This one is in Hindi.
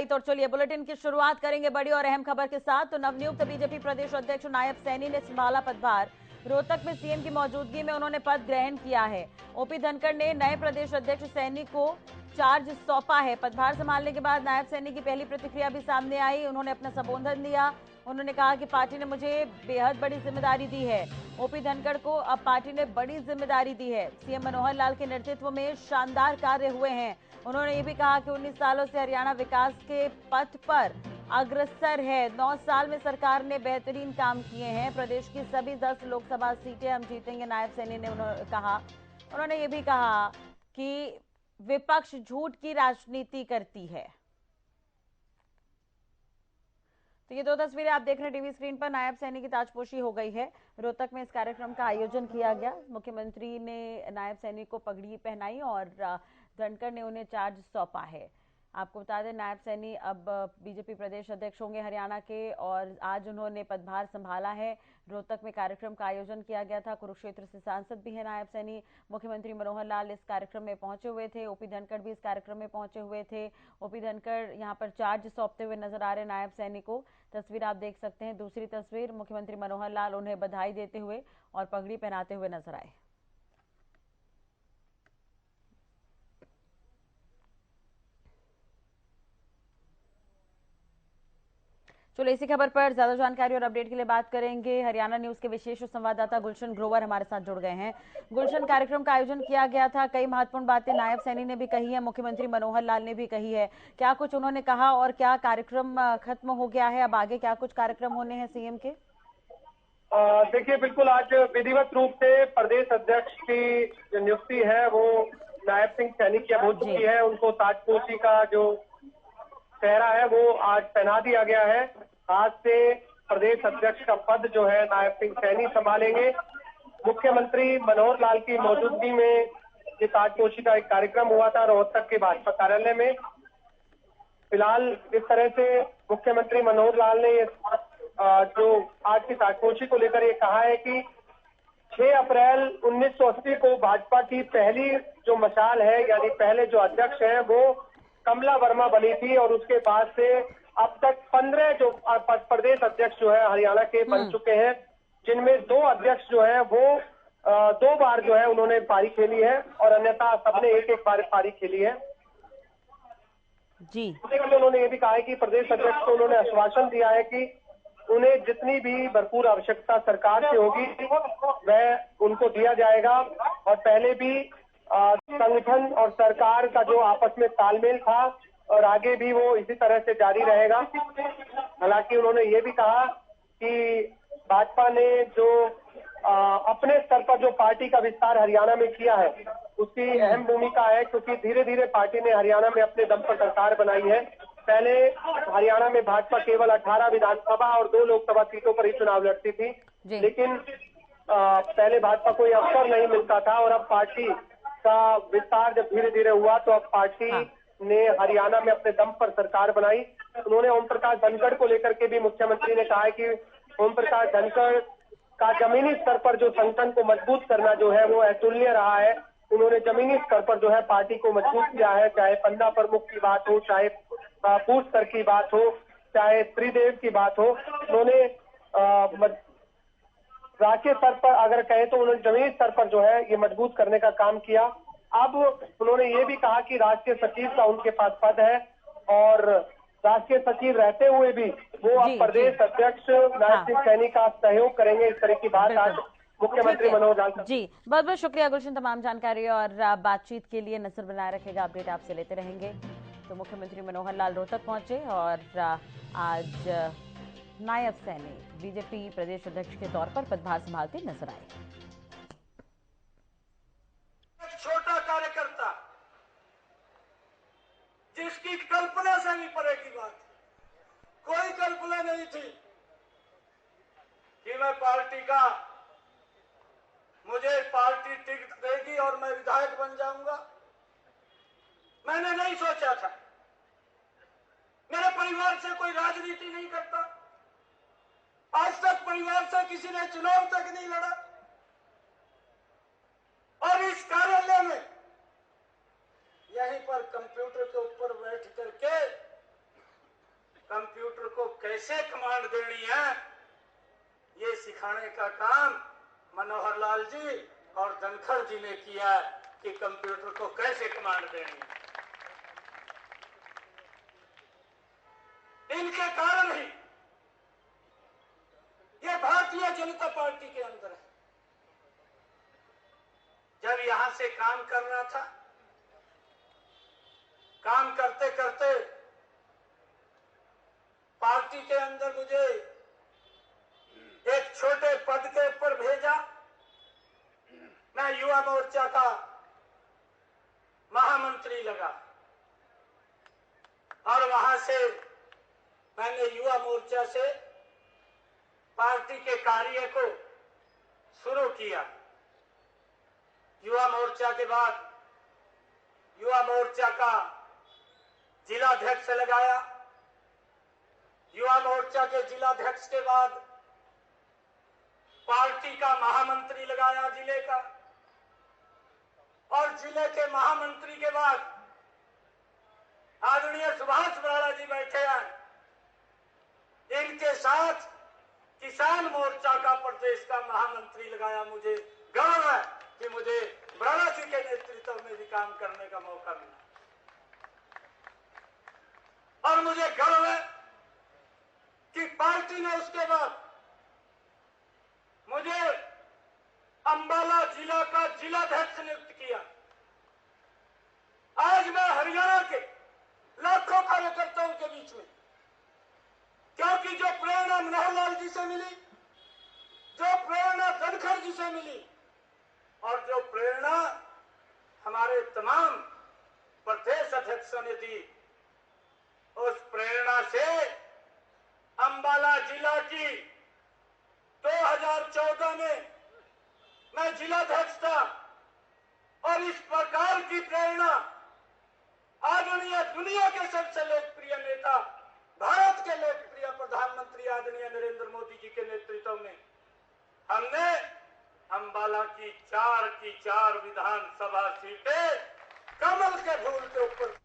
तो चलिए बुलेटिन की शुरुआत करेंगे बड़ी और अहम खबर के साथ। तो नवनियुक्त बीजेपी प्रदेश अध्यक्ष नायब सैनी ने संभाला पदभार। रोहतक में सीएम की मौजूदगी में उन्होंने पद ग्रहण किया है। ओपी धनखड़ ने नए प्रदेश अध्यक्ष सैनी को चार्ज सौंपा है। पदभार संभालने के बाद नायब सैनी की पहली प्रतिक्रिया भी सामने आई। उन्होंने अपना संबोधन दिया। उन्होंने कहा कि पार्टी ने मुझे बेहद बड़ी जिम्मेदारी दी है। ओपी धनखड़ को अब पार्टी ने बड़ी जिम्मेदारी दी है। सीएम मनोहर लाल के नेतृत्व में शानदार कार्य हुए हैं। उन्होंने ये भी कहा कि 19 सालों से हरियाणा विकास के पथ पर अग्रसर है। 9 साल में सरकार ने बेहतरीन काम किए हैं। प्रदेश की सभी 10 लोकसभा सीटें हम जीतेंगे, नायब सैनी ने कहा। उन्होंने ये भी कहा कि विपक्ष झूठ की राजनीति करती है। तो ये दो तस्वीरें आप देख रहे हैं टीवी स्क्रीन पर। नायब सैनी की ताजपोशी हो गई है। रोहतक में इस कार्यक्रम का आयोजन किया गया। मुख्यमंत्री ने नायब सैनी को पगड़ी पहनाई और धनखड़ ने उन्हें चार्ज सौंपा है। आपको बता दें नायब सैनी अब बीजेपी प्रदेश अध्यक्ष होंगे हरियाणा के और आज उन्होंने पदभार संभाला है। रोहतक में कार्यक्रम का आयोजन किया गया था। कुरुक्षेत्र से सांसद भी है नायब सैनी। मुख्यमंत्री मनोहर लाल इस कार्यक्रम में पहुंचे हुए थे। ओपी धनखड़ भी इस कार्यक्रम में पहुंचे हुए थे। ओपी धनखड़ यहां पर चार्ज सौंपते हुए नजर आ रहे नायब सैनी को। तस्वीर आप देख सकते हैं। दूसरी तस्वीर मुख्यमंत्री मनोहर लाल उन्हें बधाई देते हुए और पगड़ी पहनाते हुए नजर आए। चलो इसी खबर पर ज्यादा जानकारी और अपडेट के लिए बात करेंगे। हरियाणा न्यूज के विशेष संवाददाता गुलशन ग्रोवर हमारे साथ जुड़ गए हैं। गुलशन, कार्यक्रम का आयोजन किया गया था, कई महत्वपूर्ण बातें नायब सैनी ने भी कही है, मुख्यमंत्री मनोहर लाल ने भी कही है। क्या कुछ उन्होंने कहा और क्या कार्यक्रम खत्म हो गया है? अब आगे क्या कुछ कार्यक्रम होने हैं सीएम के? देखिए, बिल्कुल आज विधिवत रूप से प्रदेश अध्यक्ष की जो नियुक्ति है वो नायब सिंह सैनी की हो चुकी है। उनको ताजपोशी का जो चेहरा है वो आज पहना दिया गया है। आज से प्रदेश अध्यक्ष का पद जो है नायब सिंह सैनी संभालेंगे। मुख्यमंत्री मनोहर लाल की मौजूदगी में ये ताजपोशी का एक कार्यक्रम हुआ था रोहतक के भाजपा कार्यालय में। फिलहाल इस तरह से मुख्यमंत्री मनोहर लाल ने ये जो आज की ताजपोशी को लेकर ये कहा है कि 6 अप्रैल 1980 को भाजपा की पहली जो मशाल है, यानी पहले जो अध्यक्ष हैं वो कमला वर्मा बनी थी और उसके बाद से अब तक 15 जो प्रदेश अध्यक्ष जो है हरियाणा के बन चुके हैं, जिनमें 2 अध्यक्ष जो है वो 2 बार जो है उन्होंने पारी खेली है और अन्यथा सबने एक बार पारी खेली है जी। उन्होंने ये भी कहा है कि प्रदेश अध्यक्ष को उन्होंने आश्वासन दिया है कि उन्हें जितनी भी भरपूर आवश्यकता सरकार से होगी वह उनको दिया जाएगा। और पहले भी संगठन और सरकार का जो आपस में तालमेल था और आगे भी वो इसी तरह से जारी रहेगा। हालांकि उन्होंने ये भी कहा कि भाजपा ने जो अपने स्तर पर जो पार्टी का विस्तार हरियाणा में किया है उसकी अहम भूमिका है, क्योंकि धीरे धीरे पार्टी ने हरियाणा में अपने दम पर सरकार बनाई है। पहले हरियाणा में भाजपा केवल 18 विधानसभा और 2 लोकसभा सीटों पर ही चुनाव लड़ती थी, लेकिन पहले भाजपा को यह अवसर नहीं मिलता था और अब पार्टी का विस्तार जब धीरे धीरे हुआ तो अब पार्टी ने हरियाणा में अपने दम पर सरकार बनाई। उन्होंने ओम प्रकाश धनखड़ को लेकर के भी मुख्यमंत्री ने कहा है कि ओम प्रकाश धनखड़ का जमीनी स्तर पर जो संगठन को मजबूत करना जो है वो अतुल्य रहा है। उन्होंने जमीनी स्तर पर जो है पार्टी को मजबूत किया है, चाहे पन्ना प्रमुख की बात हो, चाहे बूथ स्तर की बात हो, चाहे त्रिदेव की बात हो। उन्होंने राष्ट्रीय स्तर पर अगर कहें तो उन्होंने जमीनी स्तर पर जो है ये मजबूत करने का काम किया। अब उन्होंने ये भी कहा कि राष्ट्रीय सचिव का उनके पास पद है और राष्ट्रीय सचिव रहते हुए भी वो अब प्रदेश अध्यक्ष नायब सिंह सैनी का सहयोग करेंगे। इस तरह की बात आज मुख्यमंत्री मनोहर लाल जी। बहुत बहुत शुक्रिया गुलशन तमाम जानकारी और बातचीत के लिए। नजर बनाए रखेगा, अपडेट आपसे लेते रहेंगे। तो मुख्यमंत्री मनोहर लाल रोहतक पहुंचे और आज नायब सैनी बीजेपी प्रदेश अध्यक्ष के तौर पर पदभार संभालते नजर आए। छोटा कार्यकर्ता जिसकी कल्पना से भी परे की बात, कोई कल्पना नहीं थी कि मैं पार्टी का मुझे पार्टी टिकट देगी और मैं विधायक बन जाऊंगा। मैंने नहीं सोचा था। मेरे परिवार से कोई राजनीति नहीं करता, आज तक परिवार से किसी ने चुनाव तक नहीं लड़ा और इस कार्यालय में यहीं पर कंप्यूटर के ऊपर बैठ करके कैसे कमांड देनी है, ये सिखाने का काम मनोहर लाल जी और धनखड़ जी ने किया है कि कंप्यूटर को कैसे कमांड देनी है। इनके कारण ही ये भारतीय जनता पार्टी के अंदर है। जब यहां से काम कर रहा था, काम करते करते पार्टी के अंदर मुझे एक छोटे पद के ऊपर भेजा। मैं युवा मोर्चा का महामंत्री लगा और वहां से मैंने युवा मोर्चा से पार्टी के कार्य को शुरू किया। युवा मोर्चा के बाद युवा मोर्चा का जिलाध्यक्ष लगाया। युवा मोर्चा के जिलाध्यक्ष के बाद पार्टी का महामंत्री लगाया जिले का, और जिले के महामंत्री के बाद आदरणीय सुभाष बराड़ा जी बैठे हैं, इनके साथ किसान मोर्चा का प्रदेश का महामंत्री लगाया। मुझे गर्व है कि मुझे बराड़ा जी के नेतृत्व में भी काम करने का मौका मिला, और मुझे गर्व है कि पार्टी ने उसके बाद मुझे अंबाला जिला का जिलाध्यक्ष नियुक्त किया। आज मैं हरियाणा के लाखों कार्यकर्ताओं के बीच में, क्योंकि जो प्रेरणा मनोहर लाल जी से मिली, जो प्रेरणा धनखड़ जी से मिली, और जो प्रेरणा हमारे तमाम प्रदेश अध्यक्षों ने दी, उस प्रेरणा से अंबाला जिला की 2014 में मैं जिलाध्यक्ष था, और इस प्रकार की प्रेरणा आदरणीय दुनिया के सबसे लोकप्रिय नेता, भारत के लोकप्रिय प्रधानमंत्री आदरणीय नरेंद्र मोदी जी के नेतृत्व में हमने अंबाला की 4 विधानसभा सीटें कमल के फूल के ऊपर